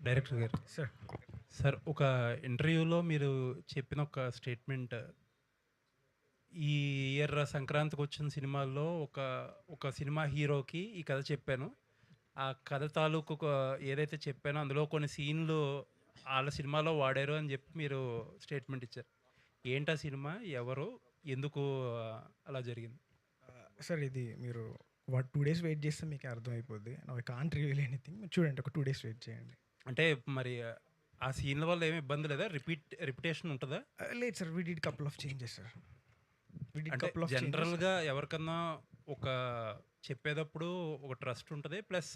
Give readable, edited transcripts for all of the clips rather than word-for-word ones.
Director గారు. Sir sir ఒక ఇంటర్వ్యూలో మీరు చెప్పిన ఒక స్టేట్మెంట్, ఈ ఇయర్ సంక్రాంతికొచ్చిన సినిమాల్లో ఒక సినిమా హీరోకి ఈ కథ చెప్పాను. ఆ కథ తాలూకు ఏదైతే చెప్పానో అందులో కొన్ని సీన్‌లు ఆళ్ళ సినిమాలో వాడారు అని జెప్పి మీరు స్టేట్మెంట్ ఇచ్చారు. ఏంటా సినిమా? ఎవరు? ఎందుకు అలా జరిగింది? సార్ ఇది మీరు 2 డేస్ వెయిట్ చేస్తే మీకు అర్థమైపోద్ది. Now I can't reveal anything. మీరు చూడండి, ఒక 2 డేస్ వెయిట్ చేయండి. అంటే మరి ఆ సీన్‌ల వల్ల ఏమి ఇబ్బంది లేదా? రిపిటేషన్ ఉంటదా? లేదు sir, we did couple of changes sir. We did అంటే కపుల్ ఆఫ్ చేంజెస్. జనరల్‌గా ఎవరికన్నా ఒక చెప్పేటప్పుడు ఒక ట్రస్ట్ ఉంటది. ప్లస్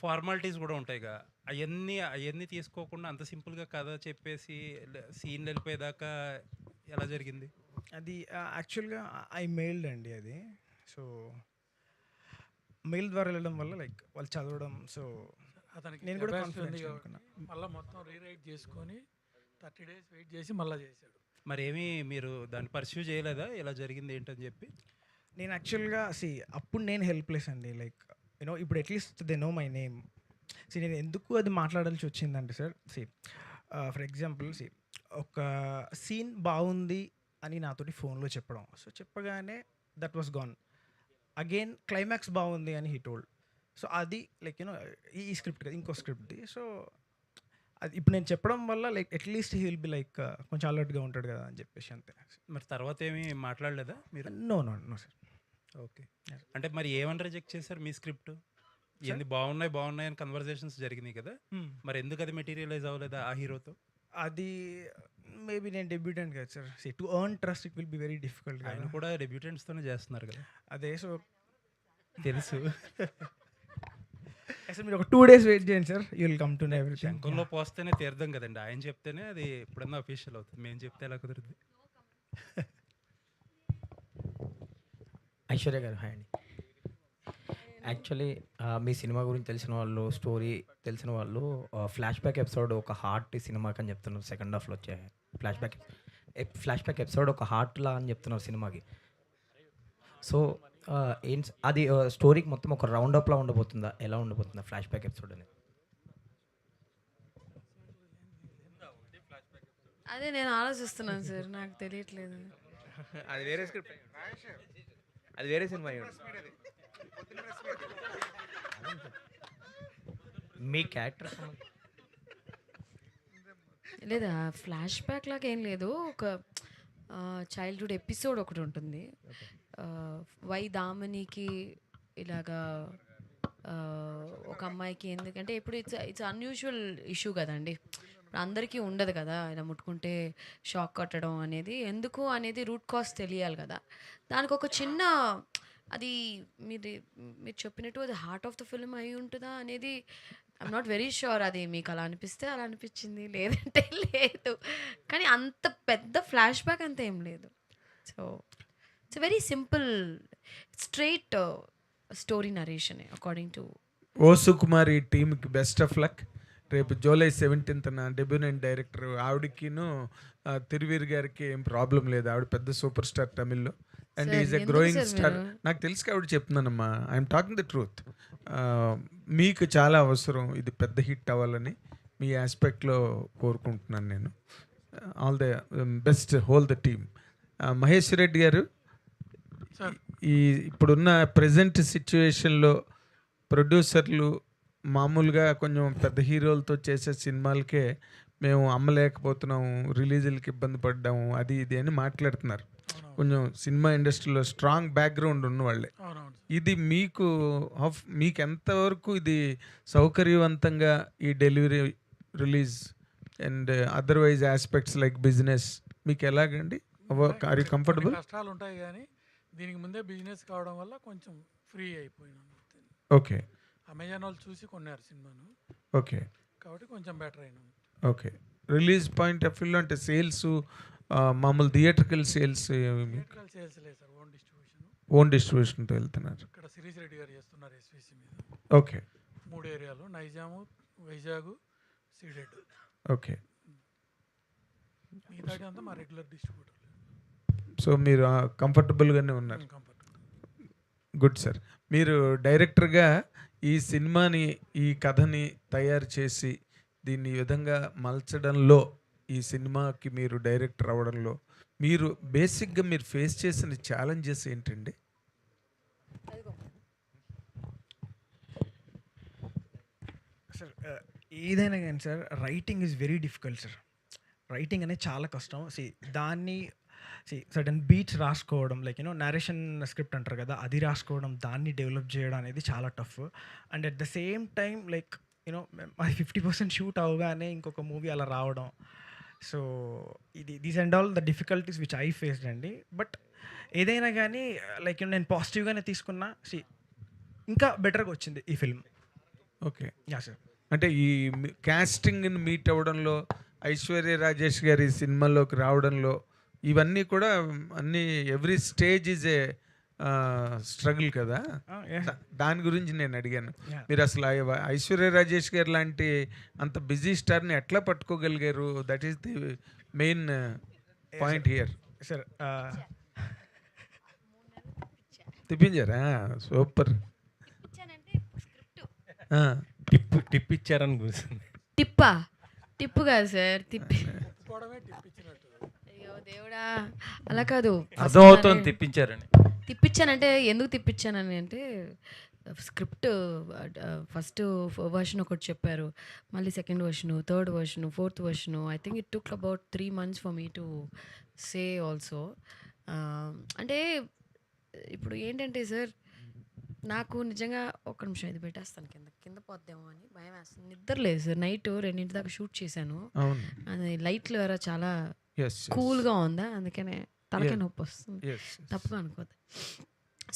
ఫార్మాలిటీస్ గూడా ఉంటాయిగా. అయన్నీ తీసుకోకుండా అంత సింపుల్‌గా కథ చెప్పేసి సీన్‌లు ఎళ్ళిపోయేదాకా ఎలా జరిగింది? అది యాక్చువల్‌గా ఐ మెయిల్డ్ అండి అది. సో, మెయిల్ ద్వారా వెళ్ళడం వల్ల లైక్ వాళ్ళు చదవడం. సో, అతనికి నేను కూడా కెపాసిటీ ఉంది కాన్ఫిడెన్స్ కాబట్టి అనుకున్నా. మళ్ళీ మొత్తం రీరైట్ చేసుకొని 30 డేస్ వెయిట్ చేసి మళ్ళీ చేశాడు. మరేమి మీరు దాన్ని పర్స్యూ చేయలేదా? ఇలా జరిగింది ఏంటని జెప్పి? నేను యాక్చువల్‌గా అప్పుడు నేను హెల్ప్‌లెస్ అండి. లైక్ ఇప్పుడు at least they know my name. నేను ఎందుకు అది మాట్లాడాల్సి వచ్చిందంటే సార్, ఫర్ ఎగ్జాంపుల్ ఒక సీన్ బాగుంది అని నాతోటి ఫోన్‌లో చెప్పడం. సో, చెప్పగానే that was gone. Again climax బాగుంది అని హీ టోల్డ్. సో, అది లైక్ ఈ స్క్రిప్ట్ కదా, ఇంకో స్క్రిప్ట్‌ది. సో, అది ఇప్పుడు నేను చెప్పడం వల్ల like at least he will be like కొంచెం అలర్ట్‌గా ఉంటాడు కదా అని చెప్పేసి అంతే. మరి తర్వాత ఏమి మాట్లాడలేదా మీరు? No sir. ఓకే. అంటే మరి ఏమని రిజెక్ట్ చేశారు మీ స్క్రిప్ట్? ఇయన్నీ బాగున్నాయి అని కన్వర్జేషన్స్ జరిగినాయి కదా! మరి ఎందుకు అది మెటీరియలైజ్ అవ్వలేదా ఆ హీరోతో? అది మేబీ నేను డెబ్యూటెంట్ కదా sir. To earn trust it will be very difficult ఆయన కదా. కూడా డెబ్యూటెంట్స్‌తోనే చేస్తున్నారు కదా! అదే. సో, తెలుసు. సార్ మీరు ఒక 2 డేస్ వెయిట్ చేయండి sir. You will come to know everything. శంఖంలో పోస్తేనే తీర్థం కదండీ! ఆయన చెప్తేనే అది ఎప్పుడన్నా అఫీషియల్ అవుతది. మేము చెప్తే ఎలా కుదురుద్ది? ఐశ్వర్య గారు హాయ్ అండి. యాక్చువల్లీ మీ సినిమా గురించి తెలిసిన వాళ్ళు, స్టోరీ తెలిసిన వాళ్ళు ఫ్లాష్ బ్యాక్ ఎపిసోడ్ ఒక హార్ట్ సినిమాకి అని చెప్తున్నారు. సెకండ్ హాఫ్లో వచ్చే ఫ్లాష్ బ్యాక్ ఎపిసోడ్ ఒక హార్ట్లా అని చెప్తున్నారు సినిమాకి. సో ఏంటి అది స్టోరీకి మొత్తం ఒక రౌండ్ అప్లా ఉండబోతుందా? ఎలా ఉండబోతుందా ఫ్లాష్ బ్యాక్ ఎపిసోడ్ అనేది? అదే నేను ఆలోచిస్తున్నాను సార్, నాకు తెలియట్లేదు. అది వేరే స్క్రిప్ట్, అది వేరే సినిమా అయ్యి ఉంటుంది. మీ క్యారెక్టర్ లేదా ఫ్లాష్ బ్యాక్ లాగా ఏం లేదు, ఒక చైల్డ్హుడ్ ఎపిసోడ్ ఒకటి ఉంటుంది. వై దామనికి ఇలాగా ఒక అమ్మాయికి ఎందుకంటే ఇప్పుడు ఇట్స్ అన్యూజువల్ ఇష్యూ కదండి. ఇప్పుడు అందరికీ ఉండదు కదా, ఇలా ముట్టుకుంటే షాక్ కొట్టడం అనేది. ఎందుకు అనేది రూట్ కాజ్ తెలియాలి కదా. దానికి ఒక చిన్న అది మీరు మీరు చెప్పినట్టు అది హార్ట్ ఆఫ్ ద ఫిల్మ్ అయి ఉంటుందా అనేది ఐఎమ్ నాట్ వెరీ షూర్. అది మీకు అలా అనిపిస్తే అలా అనిపించింది, లేదంటే లేదు. కానీ అంత పెద్ద ఫ్లాష్ బ్యాక్ అంత ఏం లేదు. So it's very simple straight story narration according to. O Sukumari టీమ్కి బెస్ట్ ఆఫ్ లక్. రేపు జూలై 17న డెబ్యూనెంట్ డైరెక్టర్ ఆవిడకిను తిరువీర్ గారికి ఏం ప్రాబ్లం లేదు. ఆవిడ పెద్ద సూపర్ స్టార్ తమిళ్లో and is a growing star. నాకు తెలిసి ఆవిడ చెప్తున్నానమ్మా, ఐఎమ్ టాకింగ్ ద ట్రూత్. మీకు చాలా అవసరం ఇది పెద్ద హిట్ అవ్వాలని మీ ఆస్పెక్ట్లో కోరుకుంటున్నాను నేను. All the best whole the team. Mahesh Reddy గారు, ఈ ఇప్పుడున్న ప్రజెంట్ సిచ్యువేషన్లో ప్రొడ్యూసర్లు మామూలుగా కొంచెం పెద్ద హీరోలతో చేసే సినిమాలకే మేము అమ్మలేకపోతున్నాము, రిలీజులకి ఇబ్బంది పడ్డాము, అది ఇది అని మాట్లాడుతున్నారు. కొంచెం సినిమా ఇండస్ట్రీలో స్ట్రాంగ్ బ్యాక్గ్రౌండ్ ఉన్నవాళ్ళే. ఇది మీకు ఎంతవరకు ఇది సౌకర్యవంతంగా ఈ delivery, release and otherwise aspects like business మీకు ఎలాగండి? Are you comfortable? కష్టాలు ఉంటాయి కానీ దీనికి ముందే బిజినెస్ కావడం వల్ల కొంచెం ఫ్రీ అయిపోయినాను. ఓకే. అమెజాన్ వాళ్ళు చూసి కొన్నారు సినిమాను. ఓకే. కాబట్టి కొంచెం బెటర్ అయినాం. ఓకే. రిలీజ్ పాయింట్ ఆఫ్ వ్యూలో అంటే సేల్స్, మామూలు థియేట్రికల్ సేల్స్ సేల్స్ లేదు సార్, ఓన్ డిస్ట్రిబ్యూషన్తో వెళ్తున్నారు. ఇక్కడ సిరీస్ రెడ్డి గారు చేస్తున్నారు ఎస్విసి మీద. ఓకే. 3 ఏరియాలు నైజాము, వైజాగ్, సీడెడ్. ఓకే. మిగతాది అంతా మా రెగ్యులర్ డిస్ట్రిబ్యూటర్. సో మీరు కంఫర్టబుల్గానే ఉన్నారు. కంఫర్టబుల్. Good sir. మీరు డైరెక్టర్గా ఈ సినిమాని, ఈ కథని తయారు చేసి దీన్ని ఈ విధంగా మలచడంలో, ఈ సినిమాకి మీరు డైరెక్టర్ అవ్వడంలో మీరు బేసిక్గా మీరు ఫేస్ చేసిన ఛాలెంజెస్ ఏంటండి? సార్ ఏదైనా కానీ sir writing is very difficult sir. Writing అనేది చాలా కష్టం. దాన్ని సడన్ బీట్స్ రాసుకోవడం, లైక్ నరేషన్ స్క్రిప్ట్ అంటారు కదా, అది రాసుకోవడం, దాన్ని డెవలప్ చేయడం అనేది చాలా tough. And at the same time like అది 50% షూట్ అవగానే ఇంకొక మూవీ అలా రావడం. So these and all the difficulties which I faced అండి. బట్ ఏదైనా కానీ లైక్ నేను పాజిటివ్గానే తీసుకున్నా. ఇంకా బెటర్గా వచ్చింది ఈ ఫిల్మ్. ఓకే. Yeah sir. అంటే ఈ కాస్టింగ్ని మీట్ అవ్వడంలో, ఐశ్వర్య రాజేష్ గారి సినిమాలోకి రావడంలో, ఇవన్నీ కూడా అన్నీ every stage is a struggle కదా. దాని గురించి నేను అడిగాను. మీరు అసలు ఐశ్వర్య రాజేష్ గారు లాంటి అంత బిజీ స్టార్ని ఎట్లా పట్టుకోగలిగారు? That is the main point here. Sir తిప్పించారా? సూపర్. టిప్ ఇచ్చారని గుర్తుంది. టిప్పు కాదు సార్, పోవడమే టిప్ ఇచ్చినట్టు. అయ్యో దేవుడా, అలా కాదు. అర్థమవుతుంది తిప్పించారని. తిప్పించానంటే ఎందుకు తిప్పించానని అంటే, స్క్రిప్ట్ ఫస్ట్ వర్షన్ ఒకటి చెప్పారు, మళ్ళీ second version, third version, fourth version. I think it took about 3 months for me to say also. అంటే ఇప్పుడు ఏంటంటే సార్, నాకు నిజంగా ఒక్క నిమిషం ఇది పెట్టేస్తాను, కింద పోద్దేమో అని భయం వేస్తుంది. నిద్ర లేదు సార్, నైట్ 2 దాకా షూట్ చేశాను. అది లైట్లు వేరే చాలా కూల్గా ఉందా, అందుకనే తలకే నొప్పి వస్తుంది, తప్పుగా అనుకోద్దు.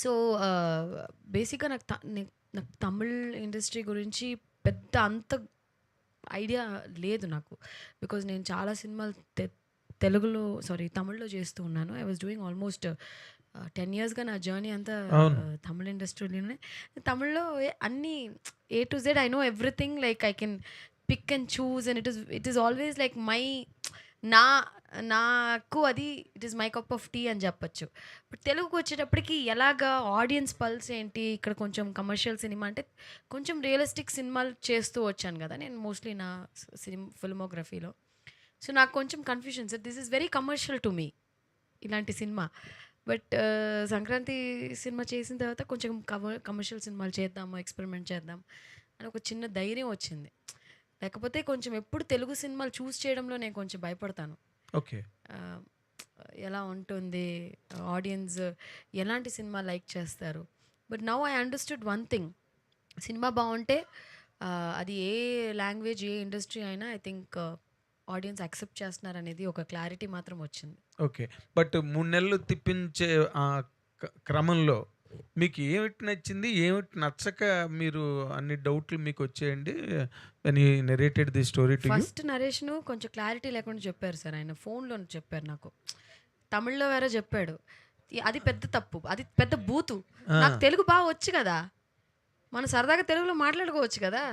సో బేసిక్గా నాకు తమిళ్ ఇండస్ట్రీ గురించి పెద్ద అంత ఐడియా లేదు నాకు. బికాజ్ నేను చాలా సినిమాలు తమిళ్లో చేస్తూ ఉన్నాను. ఐ వాజ్ డూయింగ్ ఆల్మోస్ట్ 10 yearsగా నా జర్నీ అంతా తమిళ ఇండస్ట్రీలోనే. తమిళ్లో అన్నీ A to Z I know everything, like I can pick and choose and it is always like నాకు అది it is my cup of tea అని చెప్పచ్చు. బట్ తెలుగుకి వచ్చేటప్పటికి ఎలాగా ఆడియన్స్ పల్స్ ఏంటి, ఇక్కడ కొంచెం కమర్షియల్ సినిమా అంటే కొంచెం రియలిస్టిక్ సినిమాలు చేస్తూ వచ్చాను కదా నేను మోస్ట్లీ నా ఫిల్మోగ్రఫీలో. సో నాకు కొంచెం confusion sir, this is very commercial to me ఇలాంటి సినిమా. బట్ సంక్రాంతి సినిమా చేసిన తర్వాత కొంచెం కమర్షియల్ సినిమాలు చేద్దాము, ఎక్స్పెరిమెంట్ చేద్దాం అని ఒక చిన్న ధైర్యం వచ్చింది. లేకపోతే కొంచెం ఎప్పుడు తెలుగు సినిమాలు చూస్ చేయడంలో నేను కొంచెం భయపడతాను. ఓకే, ఎలా ఉంటుంది, ఆడియన్స్ ఎలాంటి సినిమా లైక్ చేస్తారు. But now I understood one thing, cinema బాగుంటే అది ఏ లాంగ్వేజ్, ఏ ఇండస్ట్రీ అయినా ఐ థింక్ ఆడియన్స్ యాక్సెప్ట్ చేస్తున్నారు అనేది ఒక క్లారిటీ మాత్రం వచ్చింది. ఓకే. బట్ 3 నెలలు తిప్పించే ఆ క్రమంలో మీకు ఏమిటి నచ్చింది, ఏమిటి నచ్చక మీరు అన్ని డౌట్లు మీకు వచ్చేయండి when he narrated the story to you? First narration కొంచెం క్లారిటీ లేకుండా చెప్పారు సార్, ఆయన ఫోన్లో చెప్పారు నాకు, తమిళ్లో వేరే చెప్పాడు. అది పెద్ద తప్పు, అది పెద్ద బూతు. నాకు తెలుగు బాగా వచ్చు కదా, మనం సరదాగా తెలుగులో మాట్లాడుకోవచ్చు కదా,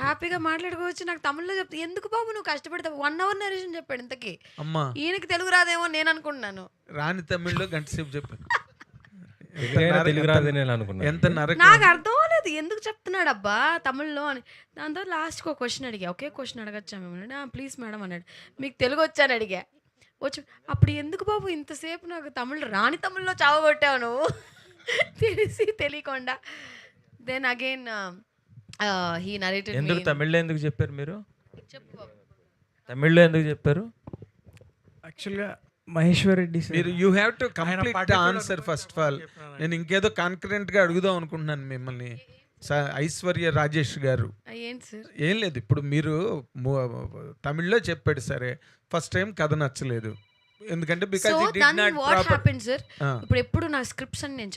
హ్యాపీగా మాట్లాడుకోవచ్చు. నాకు తమిళ్లో చెప్తే ఎందుకు బాబు నువ్వు కష్టపడతావు, 1 hour నరేషన్ చెప్పాడు. ఇంతకీ అమ్మా ఈయనకి తెలుగు రాదేమో నేను అనుకుంటున్నాను. రాని తమిళ్లో గంట సేపు చెప్పాను. తెలుగు రాదు నేను అనుకున్నాను. ఎంత నరకం. నాకు అర్థం అవ్వలేదు ఎందుకు చెప్తున్నాడు అబ్బా తమిళ్లో అని. దాని తర్వాత లాస్ట్కి ఒక క్వశ్చన్ అడిగా, ఒకే క్వశ్చన్ అడగచ్చా మిమ్మల్ని, ప్లీజ్ మేడం అన్నాడు. మీకు తెలుగు వచ్చాను అడిగా, వచ్చి అప్పుడు ఎందుకు బాబు ఇంతసేపు నాకు తమిళ్ రాని తమిళ్లో చావగొట్టావు నువ్వు తెలియకుండా. Then again he narrated. ఎందుకు తమిళ్లో ఎందుకు చెప్పారు మీరు? చెప్పు బాబు. తమిళ్లో ఎందుకు చెప్పారు? యాక్చువల్గా మహేశ్వర్ రెడ్డి మీరు you have to complete answer first of all. నేను ఇంకేదో కాన్కరెంట్గా అడుగుదాం అనుకుంటున్నాను మిమ్మల్ని. ఐశ్వర్య రాజేష్ గారు, ఏంటి సార్? ఏం లేదు, ఇప్పుడు మీరు తమిళ్లో చెప్పాడు సరే, ఫస్ట్ టైం కథ నచ్చలేదు ఎందుకంటే because it did not what happened sir, ఇప్పుడు ఎప్పుడు నా స్క్రిప్ట్స్ అని నేను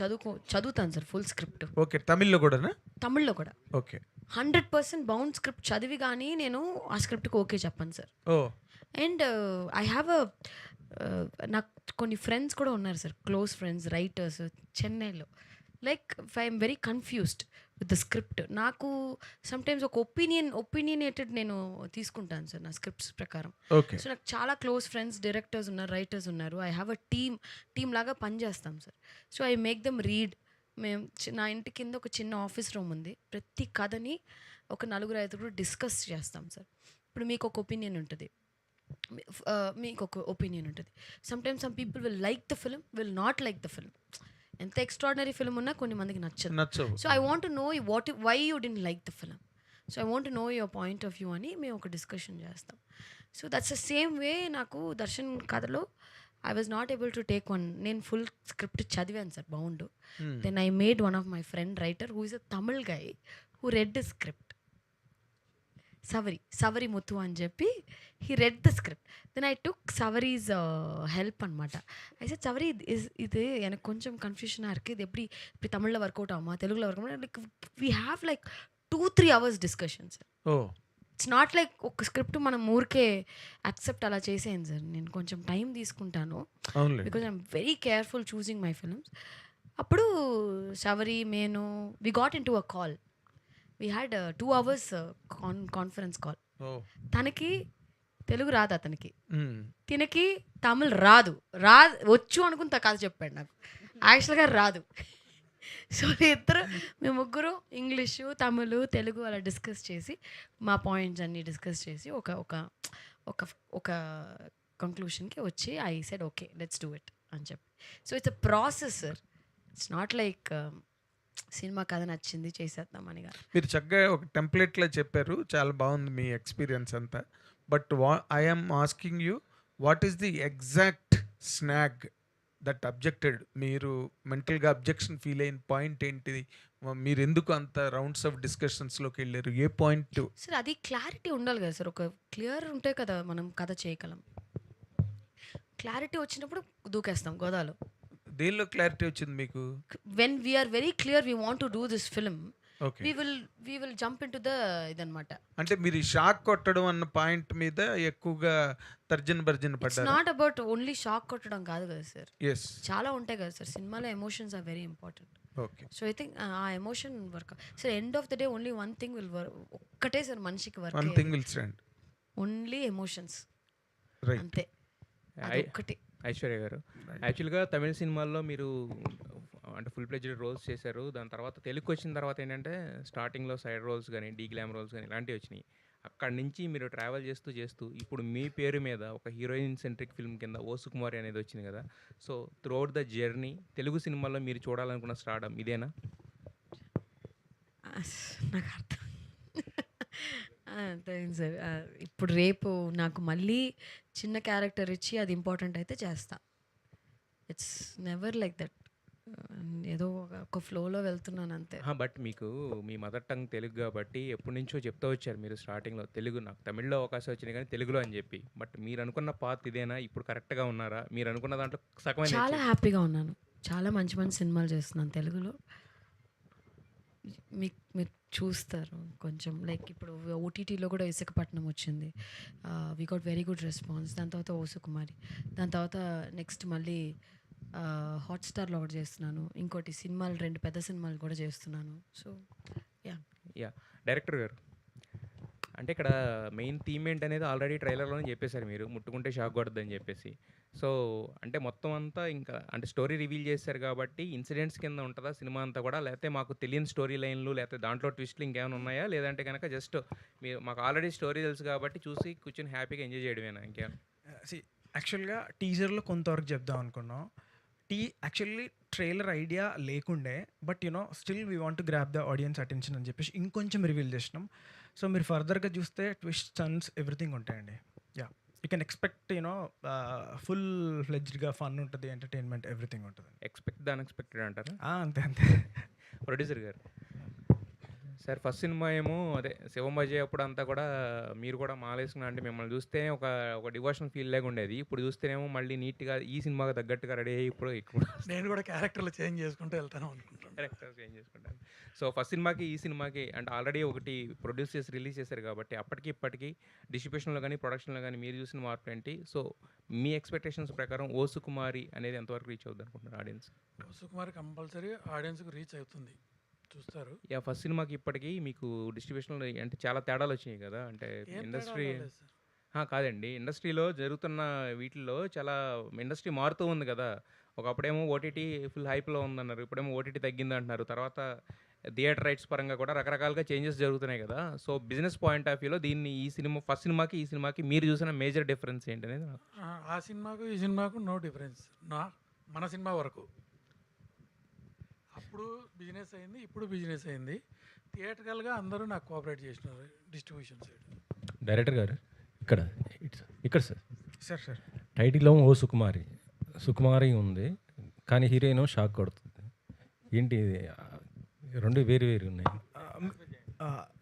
చదువుతాను సార్, ఫుల్ స్క్రిప్ట్. ఓకే, తమిళ్లో కూడానా? తమిళ్లో కూడా. ఓకే, 100% బౌండ్ స్క్రిప్ట్ చదివి కానీ నేను ఆ స్క్రిప్ట్కి ఓకే చెప్పాను sir. Oh and I have నాకు కొన్ని ఫ్రెండ్స్ కూడా ఉన్నారు సార్, క్లోజ్ ఫ్రెండ్స్ రైటర్స్ చెన్నైలో. Like I'm very confused with the script. నాకు సమ్టైమ్స్ ఒక ఒపీనియనేటెడ్ నేను తీసుకుంటాను సార్ నా స్క్రిప్ట్స్ ప్రకారం. ఓకే. సో నాకు చాలా క్లోజ్ ఫ్రెండ్స్ డైరెక్టర్స్ ఉన్నారు, రైటర్స్ ఉన్నారు. ఐ హ్యావ్ అ టీమ్ లాగా పనిచేస్తాం sir. So I make them read మేము నా ఇంటి కింద ఒక చిన్న ఆఫీస్ రూమ్ ఉంది. ప్రతి కథని ఒక 4-5 డిస్కస్ చేస్తాం సార్. ఇప్పుడు మీకు ఒక ఒపీనియన్ ఉంటుంది, మీకు ఒక ఒపీనియన్ ఉంటుంది. Sometimes some people will like the film, will not like the film. ఎంత ఎక్స్ట్రాడినరీ ఫిల్మ్ ఉన్నా కొన్ని మందికి నచ్చదు. So I want to know why you don't like the film. So I want to know your point of view అని మేము ఒక discussion చేస్తాం. So that's the same way నాకు దర్శన్ కథలో I was not able to take one. నేను full script చదివాను sir, బాగుండు. Then I made one of my friend writer who is a Tamil guy who read the script. Savari Muthu అని చెప్పి he read the script. Then I took Savari's help అనమాట. అయితే సవరి இது எனக்கு கொஞ்சம் கன்ஃபியூஷனாக இருக்குது, இது இப்படி தமிழில் ஒர்க் அவுட் ஆகுமா, தெலுங்குல ஒர்க் ஆகுமா. Like we have like 2-3 hours discussion sir. It's not like ఒక స్క్రిప్ట్ మనం ఊరికే యాక్సెప్ట్ అలా చేసేయండి సార్. నేను కొంచెం టైం తీసుకుంటాను, because I'm very careful choosing my films. అప్పుడు సవరి మేను we got in to a call. We had 2 hours conference call. తనకి తెలుగు రాదు, అతనికి తినకి తమిళ్ రాదు వచ్చు అనుకుని కథ చెప్పాడు నాకు. యాక్చువల్గా రాదు. సో మేము ముగ్గురు ఇంగ్లీషు, తమిళ్, తెలుగు అలా డిస్కస్ చేసి మా పాయింట్స్ అన్నీ డిస్కస్ చేసి ఒక ఒక ఒక ఒక కంక్లూషన్కి వచ్చి I said okay let's do it అని చెప్పి. So it's a process sir. It's not like cinema కథ నచ్చింది చేసేద్దామని కాదు. మీరు చక్కగా ఒక టెంప్లెట్లో చెప్పారు, చాలా బాగుంది మీ ఎక్స్పీరియన్స్ అంతా. But I'm asking you, what is the exact snag that objected? మీరు మెంటల్గా అబ్జెక్షన్ ఫీల్ అయిన పాయింట్ ఏంటిది? మీరు ఎందుకు అంత రౌండ్స్ ఆఫ్ డిస్కషన్స్లోకి వెళ్ళారు? ఏ పాయింట్? సార్ అది క్లారిటీ ఉండాలి కదా సార్. ఒక క్లియర్ ఉంటే కదా మనం కథ చేయగలం. క్లారిటీ వచ్చినప్పుడు దూకేస్తాం గోదాలో. దేనిలో క్లారిటీ వచ్చింది మీకు? When we are very clear we want to do this film, okay, we will jump into the ఇదన్నమాట. అంటే మీరు షాక్ కొట్టడం అన్న పాయింట్ మీద ఎక్కువగా తర్జన భర్జన ఇట్స్ పడ్డారు. నాట్ అబౌట్ ఓన్లీ షాక్ కొట్టడం కాదు కదా సార్. ఎస్, చాలా ఉంటాయి కదా సార్ సినిమాలో. Emotions are very important. Okay. So I think ఆ emotion work sir. End of the day only one thing will work. ఒక్కటే సార్ మనిషికి work, one thing will stand, only emotions. Right. అంతే, అది ఒక్కటి. ఐశ్వర్య గారు, యాక్చువల్గా తమిళ సినిమాల్లో మీరు అంటే ఫుల్ ప్లెజ్డ్ రోల్స్ చేశారు. దాని తర్వాత తెలుగుకి వచ్చిన తర్వాత ఏంటంటే స్టార్టింగ్లో సైడ్ రోల్స్ కానీ, డీ గ్లామ్ రోల్స్ కానీ ఇలాంటివి వచ్చినాయి. అక్కడి నుంచి మీరు ట్రావెల్ చేస్తూ ఇప్పుడు మీ పేరు మీద ఒక హీరోయిన్ సెంట్రిక్ ఫిల్మ్ కింద ఓ సుకుమారి అనేది వచ్చింది కదా. So throughout the journey Telugu సినిమాల్లో మీరు చూడాలనుకున్న స్టార్డమ్ ఇదేనా? నాకు అర్థం అర్థమైంది సార్. ఇప్పుడు రేపు నాకు మళ్ళీ చిన్న క్యారెక్టర్ ఇచ్చి అది ఇంపార్టెంట్ అయితే చేస్తా. It's never like that. ఏదో ఒక ఫ్లోలో వెళ్తున్నాను అంతే. బట్ మీకు మీ మదర్ టంగ్ తెలుగు కాబట్టి ఎప్పటి నుంచో చెప్తూ వచ్చారు మీరు స్టార్టింగ్లో, తెలుగు నాకు తమిళ్లో అవకాశం వచ్చినాయి కానీ తెలుగులో అని చెప్పి. బట్ మీరు అనుకున్న పాత్ ఇదేనా? ఇప్పుడు కరెక్ట్గా ఉన్నారా? మీరు అనుకున్న దాంట్లో సగమైన చాలా హ్యాపీగా ఉన్నాను. చాలా మంచి మంచి సినిమాలు చేస్తున్నాను తెలుగులో. మీకు చూస్తారు కొంచెం. లైక్ ఇప్పుడు ఓటీటీలో కూడా విశాఖపట్నం వచ్చింది. We got very good response. దాని తర్వాత ఓ సుకుమారి, దాని తర్వాత నెక్స్ట్ మళ్ళీ హాట్స్టార్లో ఒకటి చేస్తున్నాను. ఇంకోటి సినిమాలు 2 పెద్ద సినిమాలు కూడా చేస్తున్నాను. సో యా డైరెక్టర్ గారు, అంటే ఇక్కడ మెయిన్ థీమ్ ఏంటనేది ఆల్రెడీ ట్రైలర్లోనే చెప్పేశారు మీరు, ముట్టుకుంటే షాక్ కొడుతుందని చెప్పేసి. సో అంటే మొత్తం అంతా ఇంకా అంటే స్టోరీ రివీల్ చేశారు కాబట్టి ఇన్సిడెంట్స్ కింద ఉంటుందా సినిమా అంతా కూడా, లేకపోతే మాకు తెలియని స్టోరీ లైన్లు లేకపోతే దాంట్లో ట్విస్ట్లు ఇంకేమైనా ఉన్నాయా, లేదంటే కనుక జస్ట్ మీరు మాకు ఆల్రెడీ స్టోరీ తెలుసు కాబట్టి చూసి కూర్చొని హ్యాపీగా ఎంజాయ్ చేయడమేనా ఇంకేమైనా? యాక్చువల్గా టీజర్లో కొంతవరకు చెప్దాం అనుకున్నాం. యాక్చువల్లీ ట్రైలర్ ఐడియా లేకుండే, but you know still we want to grab the audience attention అని చెప్పేసి ఇంకొంచెం రివీల్ చేసినాం. సో మీరు ఫర్దర్గా చూస్తే ట్విస్ట్ టర్న్స్ ఎవ్రీథింగ్ ఉంటాయండి. Yeah, you can expect you know full ఫ్లెడ్జ్డ్గా ఫన్ ఉంటుంది, ఎంటర్టైన్మెంట్ ఎవ్రీథింగ్ ఉంటుంది. ఎక్స్పెక్ట్ ద అన్ఎక్స్పెక్టెడ్ అంటారా? అంతే అంతే. ప్రొడ్యూసర్ గారు సార్, ఫస్ట్ సినిమా ఏమో అదే శివం అజయ్ అప్పుడు అంతా కూడా మీరు కూడా మాలేసుకున్నా అంటే మిమ్మల్ని చూస్తేనే ఒక డివోషనల్ ఫీల్ లాగా ఉండేది. ఇప్పుడు చూస్తేనేమో మళ్ళీ నీట్గా ఈ సినిమాకి తగ్గట్టుగా రెడీ అయ్యి ఇప్పుడు ఎక్కువ నేను కూడా క్యారెక్టర్లు చేంజ్ చేసుకుంటూ వెళ్తాను అనుకుంటాను. క్యారెక్టర్ చేంజ్ చేసుకుంటాను. సో ఫస్ట్ సినిమాకి ఈ సినిమాకి అంటే ఆల్రెడీ ఒకటి ప్రొడ్యూస్ చేసి రిలీజ్ చేశారు కాబట్టి అప్పటికి ఇప్పటికీ డిస్ట్రిబ్యూషన్లో కానీ ప్రొడక్షన్లో కానీ మీరు చూసిన మార్పు ఏంటి? సో మీ ఎక్స్పెక్టేషన్స్ ప్రకారం ఓ సుకుమారి అనేది ఎంతవరకు రీచ్ అవుతుంది అనుకుంటున్నారు ఆడియన్స్? ఓ సుకుమారి కంపల్సరీ ఆడియన్స్కి రీచ్ అవుతుంది, చూస్తారు. యా, ఫస్ట్ సినిమాకి ఇప్పటికీ మీకు డిస్ట్రిబ్యూషన్లో అంటే చాలా తేడాలు వచ్చినాయి కదా. అంటే ఇండస్ట్రీ కాదండి, ఇండస్ట్రీలో జరుగుతున్న వీటిల్లో చాలా ఇండస్ట్రీ మారుతూ ఉంది కదా. ఒకప్పుడేమో ఓటీటీ ఫుల్ హైప్‌లో ఉందన్నారు. ఇప్పుడేమో ఓటీటీ తగ్గిందంటున్నారు. తర్వాత థియేటర్ రైట్స్ పరంగా కూడా రకరకాలుగా చేంజెస్ జరుగుతున్నాయి కదా! సో, బిజినెస్ పాయింట్ ఆఫ్ వ్యూలో దీన్ని ఈ సినిమా ఫస్ట్ సినిమాకి, ఈ సినిమాకి మీరు చూసిన మేజర్ డిఫరెన్స్ ఏంటనేది ఆ సినిమాకు ఈ సినిమాకు నో డిఫరెన్స్. మన సినిమా వరకు. అప్పుడు బిజినెస్ అయింది, ఇప్పుడు బిజినెస్ అయింది. థియేటర్కల్గా అందరూ నాకు కోఆపరేట్ చేసినారు డిస్ట్రిబ్యూషన్ సైడ్. డైరెక్టర్ గారు ఇక్కడ ఇక్కడ సార్ సార్ సార్ టైటిల్లో ఓ సుకుమారి సుకుమారి ఉంది, కానీ హీరోయిన్ షాక్ కొడుతుంది. ఏంటి ఇది? రెండు వేరు వేరు ఉన్నాయి.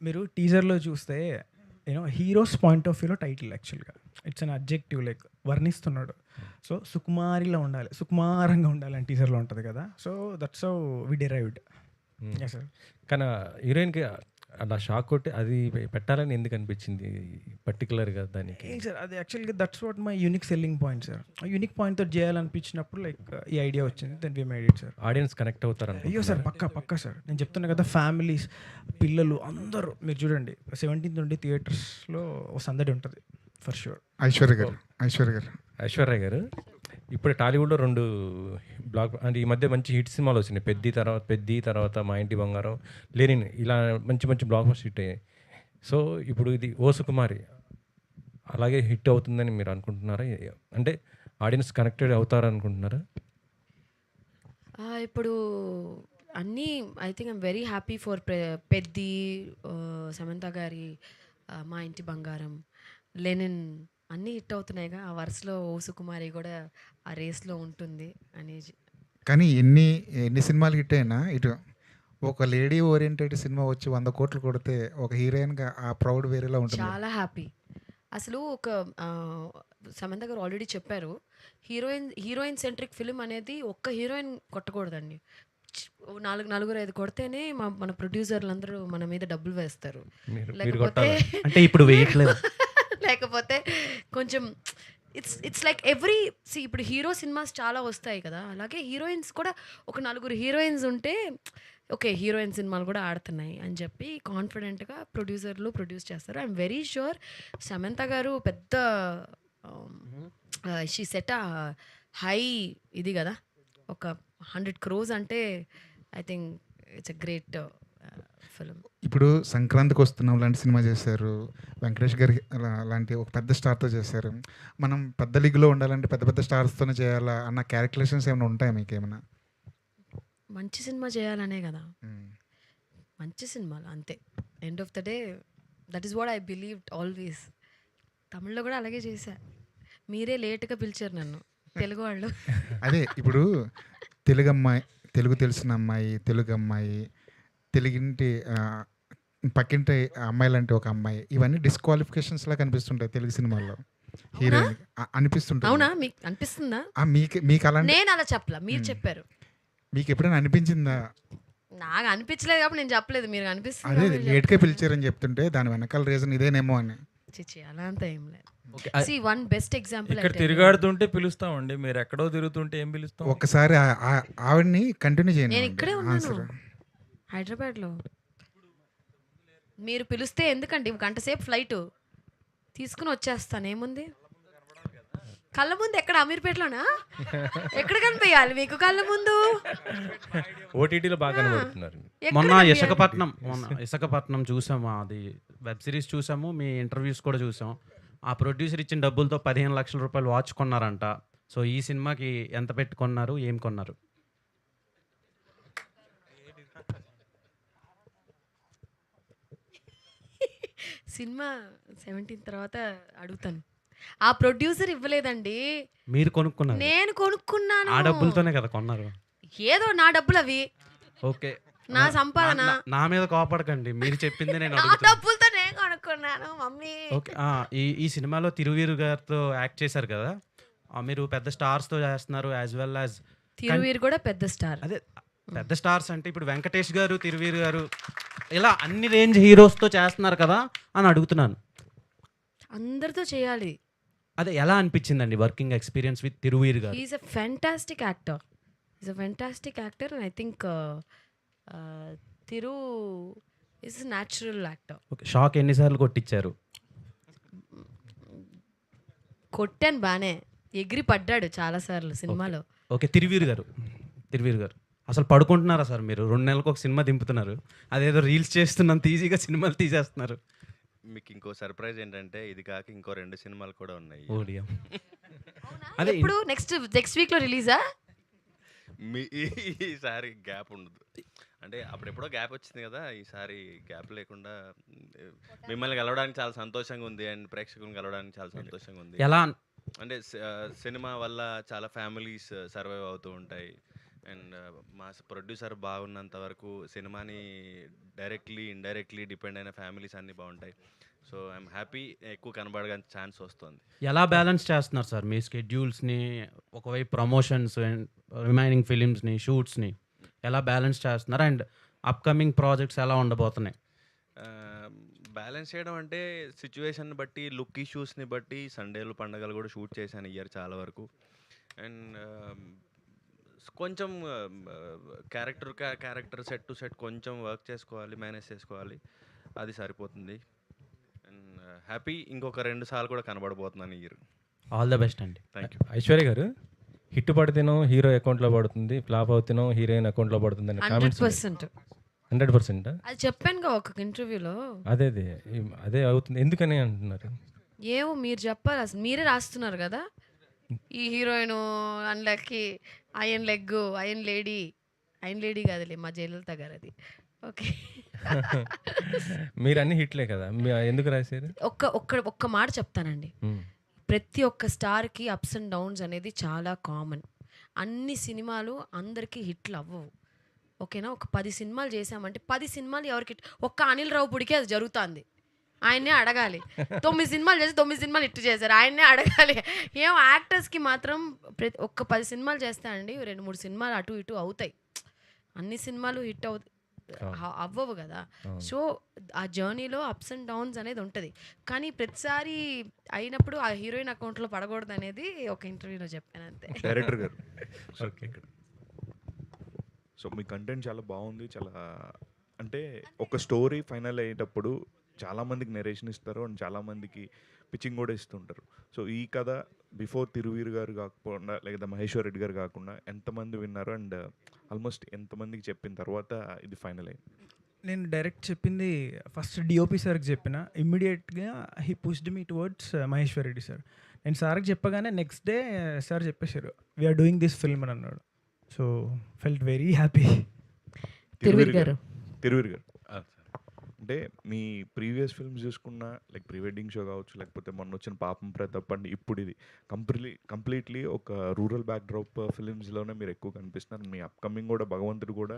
మీరు టీజర్లో చూస్తే హీరోస్ పాయింట్ ఆఫ్ వ్యూలో టైటిల్ యాక్చువల్గా ఇట్స్ అన్ అబ్జెక్టివ్, లైక్ వర్ణిస్తున్నాడు. సో సుకుమారిలో ఉండాలి, సుకుమారంగా ఉండాలని టీజర్లో ఉంటుంది కదా. So that's how we derived. Sir కానీ హీరోయిన్కి అలా షాక్ కొట్టి అది పెట్టాలని ఎందుకు అనిపించింది పర్టికులర్గా దానికి? సార్ అది యాక్చువల్గా that's what my unique selling point sir. Unique పాయింట్తో చేయాలనిపించినప్పుడు లైక్ ఈ ఐడియా వచ్చింది, then we made it sir. Audience connect అవుతారు. అయ్యో సార్ పక్కా సార్. నేను చెప్తున్నా కదా, ఫ్యామిలీస్, పిల్లలు అందరూ మీరు చూడండి 17th నుండి థియేటర్స్లో ఒక సందడి ఉంటుంది ఫర్ షూర్. ఐశ్వర్య గారు ఇప్పుడు టాలీవుడ్లో 2 బ్లాక్ అంటే ఈ మధ్య మంచి హిట్ సినిమాలు వచ్చినాయి. పెద్ది తర్వాత మా ఇంటి బంగారం, లెనిన్, ఇలా మంచి మంచి బ్లాక్ బస్టర్ హిట్ అయ్యాయి. సో ఇప్పుడు ఇది ఓ సుకుమారి అలాగే హిట్ అవుతుందని మీరు అనుకుంటున్నారా? అంటే ఆడియన్స్ కనెక్టెడ్ అవుతారు అనుకుంటున్నారా? ఇప్పుడు అన్నీ I think I'm very happy for Peddi, Samantha గారి మా ఇంటి బంగారం, లెనిన్ అన్నీ హిట్ అవుతున్నాయిగా. ఆ వరుసలో ఓ సుకుమారి కూడా ఆ రేస్లో ఉంటుంది అనేది. కానీ ఎన్ని సినిమాలు హిట్ అయినా ఇటు ఒక లేడీ ఓరియంటెడ్ సినిమా వచ్చి 100 కోట్లు కొడితే ఒక హీరోయిన్గా ఆ ప్రౌడ్ వేరేలా ఉంటుంది. చాలా హ్యాపీ. అసలు ఒక సమంత గారు ఆల్రెడీ చెప్పారు, హీరోయిన్ సెంట్రిక్ ఫిలిం అనేది ఒక్క హీరోయిన్ కొట్టకూడదండి. 4-5 కొడితేనే మన ప్రొడ్యూసర్లు అందరూ మన మీద డబ్బులు వేస్తారు. లేకపోతే అంటే ఇప్పుడు వేయట్లేదు. లేకపోతే కొంచెం ఇట్స్ లైక్ ఇప్పుడు హీరో సినిమాస్ చాలా వస్తాయి కదా, అలాగే హీరోయిన్స్ కూడా ఒక 4 హీరోయిన్స్ ఉంటే ఓకే హీరోయిన్ సినిమాలు కూడా ఆడుతున్నాయి అని చెప్పి కాన్ఫిడెంట్గా ప్రొడ్యూసర్లు ప్రొడ్యూస్ చేస్తారు. ఐఎమ్ వెరీ షూర్ సమంత గారు పెద్ద షీ సెట్ హై ఇది కదా, ఒక 100 crores అంటే I think it's a great film. ఇప్పుడు సంక్రాంతికి వస్తున్నాం లాంటి సినిమా చేశారు, వెంకటేష్ గారి లాంటి ఒక పెద్ద స్టార్తో చేశారు. మనం పెద్ద లీగ్లో ఉండాలంటే పెద్ద పెద్ద స్టార్స్తోనే చేయాలా అన్న క్యాలిక్యులేషన్స్ ఏమైనా ఉంటాయా మీకు ఏమైనా? మంచి సినిమా చేయాలనే కదా, మంచి సినిమాలు అంతే. End of the day that is what I believed always. తమిళ్లో కూడా అలాగే చేశా, మీరే లేట్గా పిలిచారు నన్ను తెలుగు వాళ్ళు. అదే ఇప్పుడు తెలుగు అమ్మాయి, తెలుగు తెలిసిన అమ్మాయి, తెలుగు అమ్మాయి, తెలుగింటి పక్కింటి అమ్మాయి లాంటి ఒక అమ్మాయి, ఇవన్నీ డిస్క్వాలిఫికేషన్స్ లా కనిపిస్తుంటాయి తెలుగు సినిమాల్లో హీరోయిన్ అనిపిస్తుంటుంది. అవునా, మీకు అనిపిస్తుందా? మీకు అలాంటి నేను అలా చెప్పలా, మీరు చెప్పారు. మీకు ఎప్పుడైనా అనిపించిందా? నాకు అనిపించలేదు కాబట్టి నేను చెప్పలేదు, మీరు అదే అనిపిస్తుంది. లేట్గా పిలిచారని చెప్తుంటే దాని వెనకాల రీజన్ ఇదేనేమో అని. చిచ్చి అలా అంతా ఏం లేదు. Okay, See, one best example ఇక్కడ అయితే తిరుగాడుతుంటే పిలుస్తామండి, మీరు ఎక్కడో తిరుగుతుంటే ఏం పిలుస్తాం? ఒక్కసారి ఆవిడ్ని కంటిన్యూ నేను చేయండి. ఇక్కడే ఉన్నాను హైదరాబాద్లో. మీరు పిలిస్తే ఎందుకండి, గంట సేపు ఫ్లైట్ తీసుకుని వచ్చేస్తాను, ఏముంది. కళ్ళ ముందు ఎక్కడ, అమీర్పేటలోనా? ఎక్కడ కనిపించాలి మీకు కళ్ళ ముందు? ఓటీటీలో బాగా కనబడుతున్నారు. మొన్న ఇసకపట్నం చూసాము, అది వెబ్ సిరీస్ చూసాము, మీ ఇంటర్వ్యూస్ కూడా చూసాం. ఆ ప్రొడ్యూసర్ ఇచ్చిన డబ్బులతో 15 లక్షల రూపాయలు వాచ్ కొన్నారంట. సో ఈ సినిమాకి ఎంత పెట్టుకున్నారు, ఏం కొన్నారు? సినిమా 17 తర్వాత అడుగుతాను. ఆ ప్రొడ్యూసర్ ఇవ్వలేదండి, మీరు కొనుక్కున్నారు. నేను కొనుక్కున్నాను. ఆ డబ్బులతోనే కదా కొన్నారు. ఏదో నా డబ్బులు అవి, ఓకే, నా సంపాదన. నా మీద కోపడకండి, మీరు చెప్పింది నేను నా అడుగుతున్నా. డబ్బులతో నేను కొనుక్కున్నాను మమ్మీ. ఓకే, ఈ సినిమాలో తిరువీరు గారితో యాక్ట్ చేశారు కదా, మీరు పెద్ద స్టార్స్తో చేస్తున్నారు యాజ్ వెల్ యాజ్. తిరువీరు కూడా పెద్ద స్టార్. అదే పెద్ద స్టార్స్ అంటే ఇప్పుడు వెంకటేష్ గారు, తిరువీరు గారు, ఇలా అన్ని రేంజ్ హీరోస్తో చేస్తున్నారు కదా అని అడుగుతున్నాను. అందరితో చేయాలి. అదే ఎలా అనిపించిందండి working experience with Thiruveeru garu? He is a fantastic actor. Is a fantastic actor and I think Thiru is a natural actor. Okay, shock ఎన్నిసార్లు కొట్టించారు? కొట్టాను బానే, ఎగిరి పడ్డాడు చాలాసార్లు సినిమాలో. ఓకే. తిరువీర్ గారు అసలు పడుకుంటున్నారా సార్ మీరు? 2 నెలలకు ఒక సినిమా దింపుతున్నారు. అదేదో రీల్స్ చేస్తున్నంత ఈజీగా సినిమాలు తీసేస్తున్నారు. మీకు ఇంకో సర్ప్రైజ్ ఏంటంటే ఇది కాక ఇంకో 2 సినిమాలు కూడా ఉన్నాయి. ఓడియా. అదే ఇప్పుడు నెక్స్ట్ వీక్లో రిలీజా? ఈసారి గ్యాప్ ఉండదు. అంటే అప్పుడెప్పుడో గ్యాప్ వచ్చింది కదా, ఈసారి గ్యాప్ లేకుండా మిమ్మల్ని కలవడానికి చాలా సంతోషంగా ఉంది అండ్ ప్రేక్షకులను కలవడానికి చాలా సంతోషంగా ఉంది. ఎలా అంటే సినిమా వల్ల చాలా ఫ్యామిలీస్ సర్వైవ్ అవుతూ ఉంటాయి అండ్ మా ప్రొడ్యూసర్ బాగున్నంత వరకు సినిమాని డైరెక్ట్లీ ఇండైరెక్ట్లీ డిపెండ్ అయిన ఫ్యామిలీస్ అన్నీ బాగుంటాయి. సో ఐఎమ్ హ్యాపీ ఎక్కువ కనబడడానికి ఛాన్స్ వస్తుంది. ఎలా బ్యాలెన్స్ చేస్తున్నారు సార్ మీ స్కెడ్యూల్స్ని? ఒకవైపు ప్రమోషన్స్ అండ్ రిమైనింగ్ ఫిలిమ్స్ని, షూట్స్ని ఎలా బ్యాలెన్స్ చేస్తున్నారు? అండ్ అప్కమింగ్ ప్రాజెక్ట్స్ ఎలా ఉండబోతున్నాయి? బ్యాలెన్స్ చేయడం అంటే సిచ్యువేషన్ బట్టి, లుక్ ఇష్యూస్ని బట్టి సండేలు పండగలు కూడా షూట్ చేశాను ఇయర్ చాలా వరకు. అండ్ కొంచెం క్యారెక్టర్ సెట్ టు సెట్ కొంచెం వర్క్ చేసుకోవాలి, మేనేజ్ చేసుకోవాలి, అది సరిపోతుంది. అండ్ హ్యాపీ ఇంకొక 2 సార్లు కూడా కనబడబోతున్నాను ఈ ఇయర్. ఆల్ ద బెస్ట్ అండి. Thank you. ఐశ్వర్య గారు, హిట్ పడితేనో హీరో అకౌంట్లో పడుతుంది, ఫ్లాప్ అవుతేనో హీరోయిన్ అకౌంట్లో పడుతుంది అని కామెంట్స్ 100%. అది చెప్పానుగా ఒక ఇంటర్వ్యూలో. అదే అవుతుంది. ఎందుకని అంటున్నారు? ఏమో మీరు చెప్పాలి, అసలు మీరే రాస్తున్నారు కదా, ఈ హీరోయిన్ అందులోకి అయన్ లెగ్, అయన్ లేడీ కాదులే మా జయలలిత గారు అది. ఓకే. మీరు అన్ని హిట్లే కదా, ఎందుకు రాశారు? ఒక్క మాట చెప్తానండి. ప్రతి ఒక్క స్టార్కి అప్స్ అండ్ డౌన్స్ అనేది చాలా కామన్. అన్ని సినిమాలు అందరికీ హిట్లు అవ్వవు. ఓకేనా? ఒక 10 సినిమాలు చేసామంటే 10 సినిమాలు ఎవరికి ఒక్క అనిల్ రావుపూడికి అది జరుగుతుంది, ఆయన్నే అడగాలి. 9 సినిమాలు చేసి 9 సినిమాలు హిట్ చేశారు, ఆయన్నే అడగాలి. ఏమో యాక్టర్స్కి మాత్రం ఒక్క 10 సినిమాలు చేస్తానండి 2-3 సినిమాలు అటు ఇటు అవుతాయి. అన్ని సినిమాలు హిట్ అవ్వవు కదా. సో ఆ జర్నీలో అప్స్ అండ్ డౌన్స్ అనేది ఉంటుంది. కానీ ప్రతిసారి అయినప్పుడు ఆ హీరోయిన్ అకౌంట్లో పడకూడదు అనేది ఒక ఇంటర్వ్యూలో చెప్పాను అంతే. డైరెక్టర్ గారు, సో మీ కంటెంట్ చాలా బాగుంది. చాలా అంటే ఒక స్టోరీ ఫైనల్ అయ్యేటప్పుడు చాలామందికి నెరేషన్ ఇస్తారు అండ్ చాలామందికి పిచ్చింగ్ కూడా ఇస్తుంటారు. సో ఈ కథ బిఫోర్ తిరువీర్ గారు కాకుండా లేదా మహేశ్వర్ రెడ్డి గారు కాకుండా ఎంతమంది విన్నారు అండ్ ఆల్మోస్ట్ ఎంతమందికి చెప్పిన తర్వాత ఇది ఫైనల్ అయింది? నేను డైరెక్ట్ చెప్పింది ఫస్ట్ డిఓపి సార్కి చెప్పిన. ఇమ్మీడియట్గా he pushed me towards Maheshwar Reddy sir. నేను సార్కి చెప్పగానే నెక్స్ట్ డే సార్ చెప్పేశారు వీఆర్ డూయింగ్ దిస్ ఫిల్మ్ అని అన్నాడు. So felt very happy. Thiruveer గారు అంటే మీ ప్రీవియస్ ఫిల్మ్స్ చూసుకున్నా లైక్ ప్రీ వెడ్డింగ్ షో కావచ్చు, లేకపోతే మొన్న వచ్చిన పాపం ప్రతాప్ అండి, ఇప్పుడు ఇది కంప్లీట్లీ ఒక రూరల్ బ్యాక్డ్రాప్ ఫిలిమ్స్లోనే మీరు ఎక్కువ కనిపిస్తున్నారు. మీ అప్కమింగ్ కూడా భగవంతుడు కూడా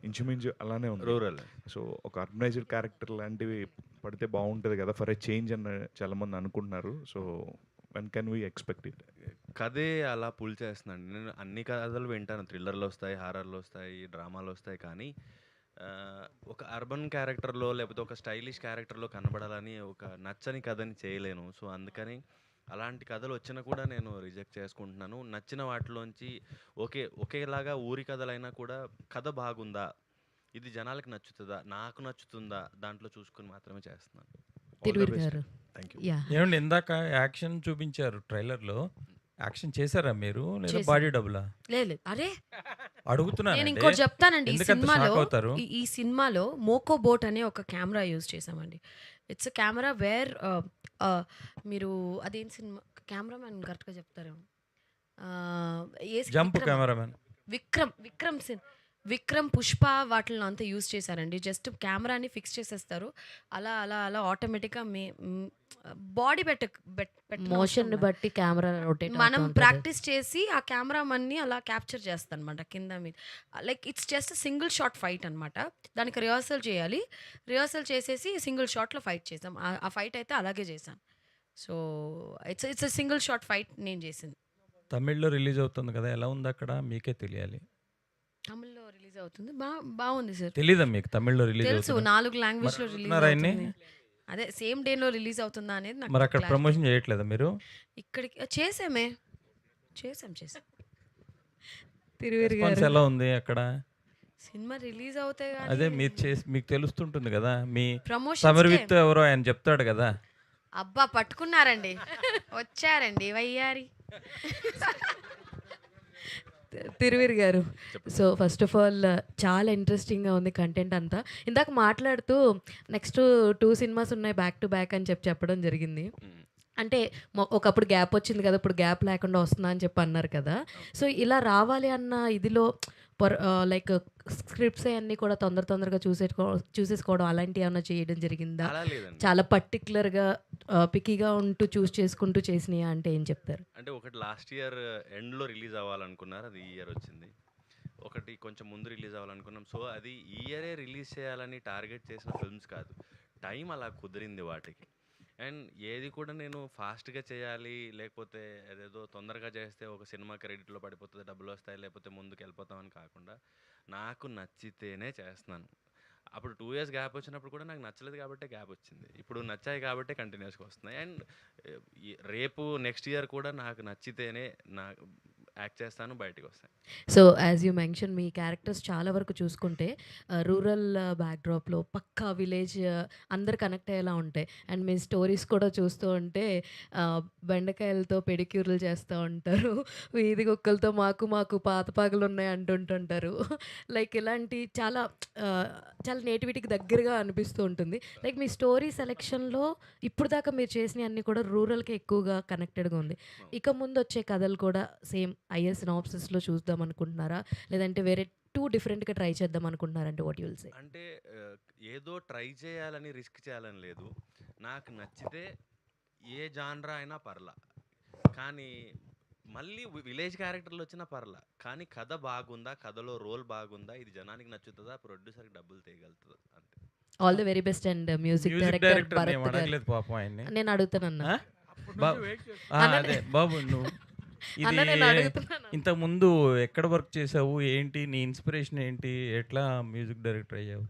ఇంచుమించు అలానే ఉంది, రూరల్. సో ఒక ఆర్గనైజ్డ్ క్యారెక్టర్ లాంటివి పడితే బాగుంటుంది కదా ఫర్ ఎ చేంజ్ అని చాలామంది అనుకుంటున్నారు. So when can we expect it? కథే అలా పుల్ చేస్తున్నాను. నేను అన్ని కథలు వింటాను, థ్రిల్లర్లు వస్తాయి, హారర్లు వస్తాయి, డ్రామాలు వస్తాయి, కానీ ఒక అర్బన్ క్యారెక్టర్లో లేకపోతే ఒక స్టైలిష్ క్యారెక్టర్లో కనబడాలని ఒక నచ్చని కథని చేయలేను. సో అందుకని అలాంటి కథలు వచ్చినా కూడా నేను రిజెక్ట్ చేసుకుంటున్నాను. నచ్చిన వాటిలోంచి ఒకేలాగా ఊరి కథలైనా కూడా కథ బాగుందా, ఇది జనాలకు నచ్చుతుందా, నాకు నచ్చుతుందా, దాంట్లో చూసుకుని మాత్రమే చేస్తున్నాను. Thank you. ఏమండి, ఇందాక యాక్షన్ చూపించారు ట్రైలర్లో, యాక్షన్ చేశారా మీరు లేదా బాడీ డబులా? లేదు. అరే అడుగుతున్నాను. నేను ఇంకోటి చెప్తానండి. ఈ సినిమాలో మోకో బోట్ అనే ఒక కెమెరా యూజ్ చేసామండి. ఇట్స్ అ కెమెరా వేర్ మీరు అదేం సినిమా కెమెరామెన్ కరెక్ట్గా చెప్తారేమో, జంప్ కెమెరామెన్ విక్రమ్ పుష్ప వాటిని అంతా యూజ్ చేశారండి. జస్ట్ కెమెరాని ఫిక్స్ చేసేస్తారు, అలా అలా అలా ఆటోమేటిక్గా బాడీ మోషన్ బట్టి కెమెరా రొటేట్ మనం ప్రాక్టీస్ చేసి ఆ కెమెరా మన్ని అలా క్యాప్చర్ చేస్తాం అనమాట కింద మీద. Like it's just single shot fight అనమాట. దానికి రిహార్సల్ చేయాలి, రిహార్సల్ చేసేసి సింగిల్ షాట్లో ఫైట్ చేసాం. ఆ ఫైట్ అయితే అలాగే చేశాను. So it's single shot fight నేను చేసింది. తమిళ్లో రిలీజ్ అవుతుంది కదా, ఎలా ఉంది అక్కడ మీకే తెలియాలి. తమిళ్లో రిలీజ్ అవుతుంది, బాగుంది సార్. తెలీదా మీకు తమిళ్లో రిలీజ్ తెలుసు, 4 లాంగ్వేజ్లో రిలీజ్ అవుతుంది. అదే సేమ్ డేలో రిలీజ్ అవుతుందా అనేది నాకు. మరి అక్కడ ప్రమోషన్ చేయట్లేదా మీరు? ఇక్కడికి చేసాం. తిరువీర్ గారు ఎలా ఉంది అక్కడ? సినిమా రిలీజ్ అవుతాయి కానీ అదే మీరు చేసి మీకు తెలుస్తుంటుంది కదా, మీ ప్రమోషన్ సమర్విత్ ఎవరో ఆయన చెప్తాడు కదా. అబ్బా పట్టుకున్నారండి, వచ్చారండి వయ్యారి. తిరువీర్ గారు, సో ఫస్ట్ ఆఫ్ ఆల్ చాలా ఇంట్రెస్టింగ్గా ఉంది కంటెంట్ అంతా. ఇందాక మాట్లాడుతూ నెక్స్ట్ 2 సినిమాస్ ఉన్నాయి బ్యాక్ టు బ్యాక్ అని చెప్పడం జరిగింది. అంటే ఒకప్పుడు గ్యాప్ వచ్చింది కదా, ఇప్పుడు గ్యాప్ లేకుండా వస్తుందా అని చెప్పి అన్నారు కదా. సో ఇలా రావాలి అన్న ఇదిలో లైక్ స్క్రిప్ట్స్ అన్నీ కూడా తొందరగా చూసేసుకోవడం అలాంటివి ఏమైనా చేయడం జరిగిందా? అలా లేదండి. చాలా పర్టికులర్గా పికీగా ఉంటూ చూస్ చేసుకుంటూ చేసినాయా అంటే ఏం చెప్తారు? అంటే ఒకటి లాస్ట్ ఇయర్ ఎండ్లో రిలీజ్ అవ్వాలనుకున్నారు, అది ఈ ఇయర్ వచ్చింది. ఒకటి కొంచెం ముందు రిలీజ్ అవ్వాలనుకున్నాం. సో అది ఈ ఇయరే రిలీజ్ చేయాలని టార్గెట్ చేసిన ఫిల్మ్స్ కాదు, టైం అలా కుదిరింది వాటికి. అండ్ ఏది కూడా నేను ఫాస్ట్గా చేయాలి, లేకపోతే అదేదో తొందరగా చేస్తే ఒక సినిమా క్రెడిట్లో పడిపోతుంది, డబ్బులు వస్తాయి, లేకపోతే ముందుకు వెళ్ళిపోతామని కాకుండా నాకు నచ్చితేనే చేస్తున్నాను. అప్పుడు 2 years గ్యాప్ వచ్చినప్పుడు కూడా నాకు నచ్చలేదు కాబట్టే గ్యాప్ వచ్చింది, ఇప్పుడు నచ్చాయి కాబట్టే కంటిన్యూస్గా వస్తున్నాయి. అండ్ రేపు నెక్స్ట్ ఇయర్ కూడా నాకు నచ్చితేనే యాక్ట్ చేస్తాను, బయటికి వస్తాను. So as you mention me characters చాలా వరకు చూసుకుంటే రూరల్ బ్యాక్డ్రాప్లో పక్కా విలేజ్ అందరు కనెక్ట్ అయ్యేలా ఉంటాయి. అండ్ మీ స్టోరీస్ కూడా చూస్తూ ఉంటే బెండకాయలతో పెడిక్యూర్లు చేస్తూ ఉంటారు, వీధి కుక్కలతో మాకు పాత పాగలు ఉన్నాయి అంటుంటుంటారు. లైక్ ఇలాంటి చాలా చాలా నేటివిటీకి దగ్గరగా అనిపిస్తూ ఉంటుంది. లైక్ మీ స్టోరీ సెలెక్షన్లో ఇప్పుడు దాకా మీరు చేసినవి అన్నీ కూడా రూరల్కి ఎక్కువగా కనెక్టెడ్గా ఉంది. ఇక ముందు వచ్చే కథలు కూడా సేమ్ ఐఎస్ సినాప్సిస్లో చూద్దాం అనుకుంటున్నారా, లేదంటే వేరే 2 డిఫరెంట్గా ట్రై చేద్దాం అనుకుంటున్నారంటే వాట్ యు విల్ సే? అంటే ఏదో ట్రై చేయాలని రిస్క్ చేయాలని లేదు, నాకు నచ్చితే ఏ జాన్రా అయినా పర్లా, కానీ మళ్ళీ విలేజ్ క్యారెక్టర్లు వచ్చినా పర్లా, కానీ కథ బాగుందా, కథలో రోల్ బాగుందా, ఇది జనానికి నచ్చుతుందా, ప్రొడ్యూసర్కి డబ్బులు తేయగలుగుతుందా, అంతే. All the very best. And music director Bharat గారు, పాపం ఆయన్ని నేను అడుగుతానన్నా. అదే బాబు, నువ్వు అన్న నేను ఇది అడుగుతున్నాను. ఇంతకుముందు ఎక్కడ వర్క్ చేసావు, ఏంటి నీ ఇన్స్పిరేషన్ ఏంటి, ఎట్లా మ్యూజిక్ డైరెక్టర్ అయ్యావు?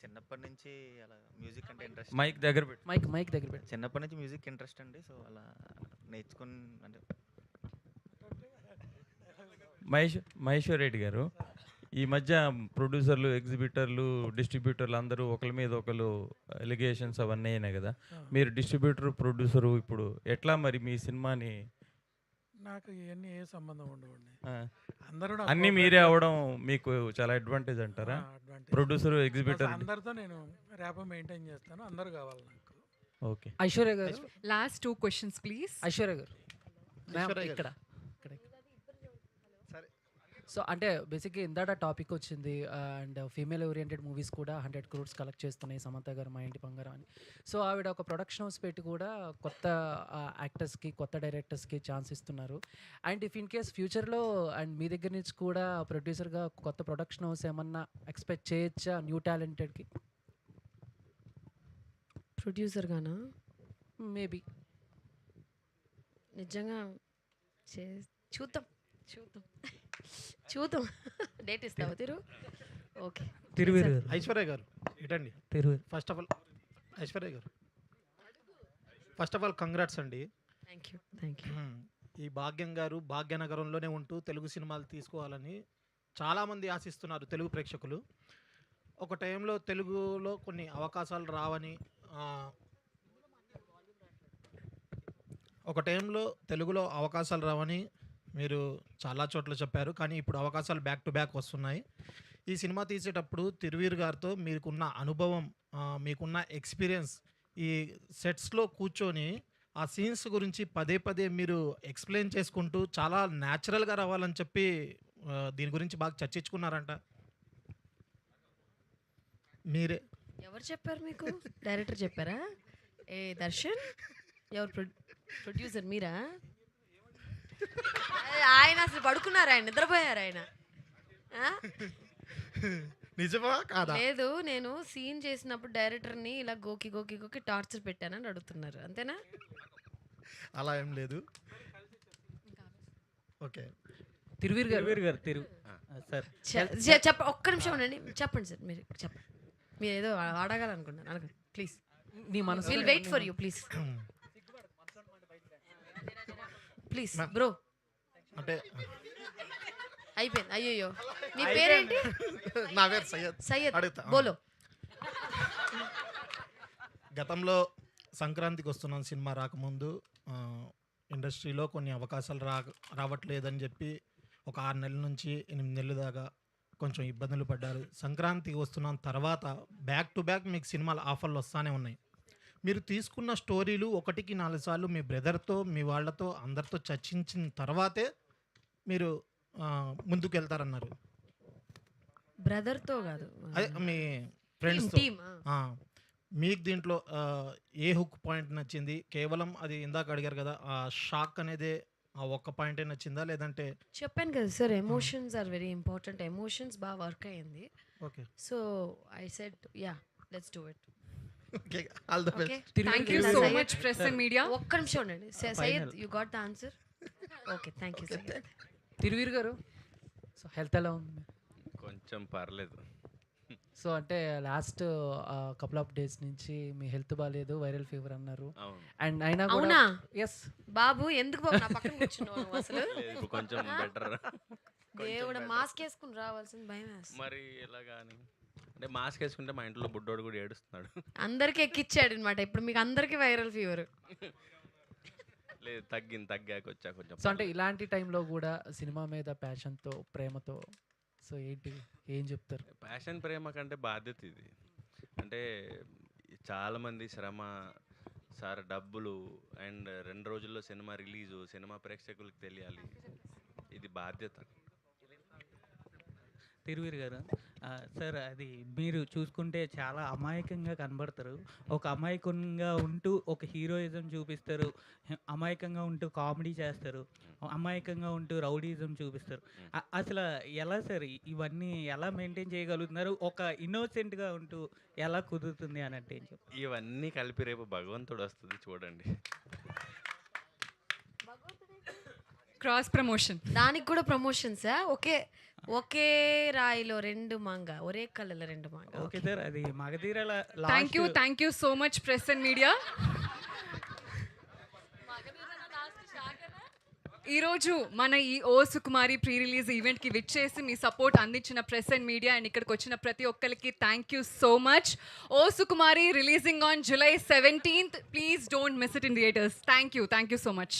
చిన్నప్పటి నుంచి అలా మ్యూజిక్ అంటే ఇంట్రెస్ట్. మైక్ దగ్గర పెట్టు. మైక్ దగ్గర పెట్టు. చిన్నప్పటి నుంచి మ్యూజిక్ ఇంట్రెస్ట్ అండి, సో అలా నేర్చుకుని అంటే మహేశ్వర్ రెడ్డి గారు, ఈ మధ్య ప్రొడ్యూసర్లు, ఎగ్జిబిటర్లు, డిస్ట్రిబ్యూటర్లు అందరూ ఒకరి మీద ఒకరు ఎలిగేషన్స్ అవన్నీ అయినాయి కదా. మీరు డిస్ట్రిబ్యూటర్, ప్రొడ్యూసరు, ఇప్పుడు ఎట్లా మరి మీ సినిమాని? నాకు ఇవన్నీ ఏ సంబంధం ఉండవండి. ఆ, అందరూ అన్నీ మీరే అవ్వడం మీకు చాలా అడ్వాంటేజ్ అంటారా? ప్రొడ్యూసర్, ఎగ్జిబిటర్ అందరితో నేను ర్యాప్ మెయింటైన్ చేస్తాను, అందరూ కావాలి నాకు. ఓకే. ఐశ్వర్య గారు, లాస్ట్ 2 questions ప్లీజ్. ఐశ్వర్య గారు, ఇక్కడ సో అంటే బేసిక్గా ఇందాక టాపిక్ వచ్చింది అండ్ ఫీమేల్ ఓరియంటెడ్ మూవీస్ కూడా 100 crores కలెక్ట్ చేస్తున్నాయి, సమంత గారు, మా ఇంటి బంగారం అని. సో ఆవిడ ఒక ప్రొడక్షన్ హౌస్ పెట్టి కూడా కొత్త యాక్టర్స్కి, కొత్త డైరెక్టర్స్కి ఛాన్స్ ఇస్తున్నారు. అండ్ ఇఫ్ ఇన్ కేస్ ఫ్యూచర్లో అండ్ మీ దగ్గర నుంచి కూడా ప్రొడ్యూసర్గా కొత్త ప్రొడక్షన్ హౌస్ ఏమన్నా ఎక్స్పెక్ట్ చేయొచ్చా న్యూ టాలెంటెడ్కి? ప్రొడ్యూసర్గానా? మేబీ నిజంగా చూద్దాం డేట్ ఇస్తావా తిరు? ఓకే. తిరువీరు గారు, ఐశ్వర్య గారు ఇటండి. Thiruveer, first of all congrats అండి. Thank you. ఈ భాగ్యం గారు భాగ్యనగరంలోనే ఉంటూ తెలుగు సినిమాలు తీసుకోవాలని చాలామంది ఆశిస్తున్నారు తెలుగు ప్రేక్షకులు. ఒక టైంలో తెలుగులో కొన్ని అవకాశాలు రావని, తెలుగులో అవకాశాలు రావని మీరు చాలా చోట్ల చెప్పారు, కానీ ఇప్పుడు అవకాశాలు బ్యాక్ టు బ్యాక్ వస్తున్నాయి. ఈ సినిమా తీసేటప్పుడు తిరువీర్ గారితో మీకున్న అనుభవం, మీకున్న ఎక్స్పీరియన్స్, ఈ సెట్స్లో కూర్చొని ఆ సీన్స్ గురించి పదే మీరు ఎక్స్ప్లెయిన్ చేసుకుంటూ చాలా న్యాచురల్గా రావాలని చెప్పి దీని గురించి బాగా చర్చించుకున్నారంట. మీరే ఎవరు చెప్పారు మీకు? డైరెక్టర్ చెప్పారా? ఏ దర్శన్ ఎవరు? ప్రొడ్యూసర్ మీరా? ఆయన అసలు పడుకున్నారా? ఆయన నిద్రపోయారు ఆయన? నిజమా కాదా? లేదు, నేను సీన్ చేసినప్పుడు డైరెక్టర్ని ఇలా గోకి టార్చర్ పెట్టానని అడుగుతున్నారు, అంతేనా? అలా ఏం లేదు. ఓకే. తిరువీర్ గారు సార్ ఒక్క నిమిషం ఉండండి, చెప్పండి సార్. మీరు చెప్పండి, మీరు ఏదో అడగాలనుకున్నాను, అడగండి ప్లీజ్. నీ మనసు will wait for you please. Please bro. అంటే అయిపోయింది. అయ్యో, మీ పేరేంటి? నా పేరు సయ్యద్. అడుగుతా బోలో. గతంలో సంక్రాంతికి వస్తున్నాను సినిమా రాకముందు ఇండస్ట్రీలో కొన్ని అవకాశాలు రావట్లేదని చెప్పి ఒక 6 నెలల నుంచి 8 నెలల దాకా కొంచెం ఇబ్బందులు పడ్డారు. సంక్రాంతికి వస్తున్న తర్వాత బ్యాక్ టు బ్యాక్ మీకు సినిమాల ఆఫర్లు వస్తూనే ఉన్నాయి. మీరు తీసుకున్న స్టోరీలు 1కి 4 సార్లు మీ బ్రదర్తో, మీ వాళ్ళతో, అందరితో చర్చించిన తర్వాతే మీరు ముందుకు వెళ్తారన్నారు. బ్రదర్‌తో గాదు. అదే మీ ఫ్రెండ్స్‌తో. టీమ్. మీకు దీంట్లో ఏ హుక్ పాయింట్ నచ్చింది? కేవలం అది ఇందాక అడిగారు కదా! ఆ షాక్ అనేదే ఆ ఒక్క పాయింటే నచ్చిందా? లేదంటే చెప్పాను కదా sir, emotions are very important. Emotions బాగా వర్క్ అయింది. Okay. So I said yeah, let's do it. Okay. All the okay. Best. Thank you so much, press and media. ఒక్క నిమిషం ఉండండి. Syed, you got the answer? Okay, thank you Syed. Thiruveer గారు, so health ఎలా ఉంది? కొంచెం పర్లేదు. సో అంటే లాస్ట్ కపుల్ ఆఫ్ డేస్ నుంచి మీ హెల్త్ బాగాలేదు, వైరల్ ఫీవర్ అన్నారు. అవును. అండ్ అయినా కూడా అవునా? ఎస్. బాబు ఎందుకు బాబు నా పక్కన కూర్చున్నావు నువ్వు అసలు? లేదు, ఇప్పుడు కొంచెం బెటర్. దేవుడా, మాస్క్ వేసుకుని రావాల్సిన భయం వేస్తుంది. మరి ఎలాగాని అంటే మాస్క్ వేసుకుంటే మా ఇంట్లో బుడ్డోడు కూడా ఏడుస్తున్నాడు. అందరికి ఎక్కిచ్చాడు అనమాట. ఇప్పుడు మీకు అందరికి వైరల్ ఫీవర్. లేదు, తగ్గాక వచ్చా కొంచెం. సో అంటే ఇలాంటి టైంలో కూడా సినిమా మీద ప్యాషన్తో, ప్రేమతో, సో ఏంటి, ఏం చెప్తారు? ప్యాషన్, ప్రేమ కంటే బాధ్యత ఇది. అంటే చాలామంది శ్రమ సార్, డబ్బులు అండ్ 2 రోజుల్లో సినిమా రిలీజు, సినిమా ప్రేక్షకులకు తెలియాలి. ఇది బాధ్యత. తిరువీర్ గారు, సార్ అది మీరు చూసుకుంటే చాలా అమాయకంగా కనబడతారు. ఒక అమాయకంగా ఉంటూ ఒక హీరోయిజం చూపిస్తారు, అమాయకంగా ఉంటూ కామెడీ చేస్తారు, అమాయకంగా ఉంటూ రౌడీజం చూపిస్తారు. అసలు ఎలా సార్ ఇవన్నీ ఎలా మెయింటైన్ చేయగలుగుతున్నారు? ఒక ఇన్నోసెంట్గా ఉంటూ ఎలా కుదురుతుంది అన్నట్టు ఏం చెప్తారు? ఇవన్నీ కలిపి రేపు భగవంతుడు వస్తుంది చూడండి. Cross promotion. దానికి కూడా ప్రమోషన్సా? ఒకే రాయిలో 2 మాంగ, ఒరే కళ్ళలో 2 మాంగ. ఓకే సార్, అది మగధీరాల thank you so much, press and media. ఈరోజు మన ఈ ఓ సుకుమారి ప్రీ రిలీజ్ ఈవెంట్కి విచ్చేసి మీ సపోర్ట్ అందించిన ప్రెస్ అండ్ మీడియా అండ్ ఇక్కడికి వచ్చిన ప్రతి ఒక్కరికి thank you so much. O Sukumari releasing on July 17th. Please don't miss it in theatres. Thank you so much.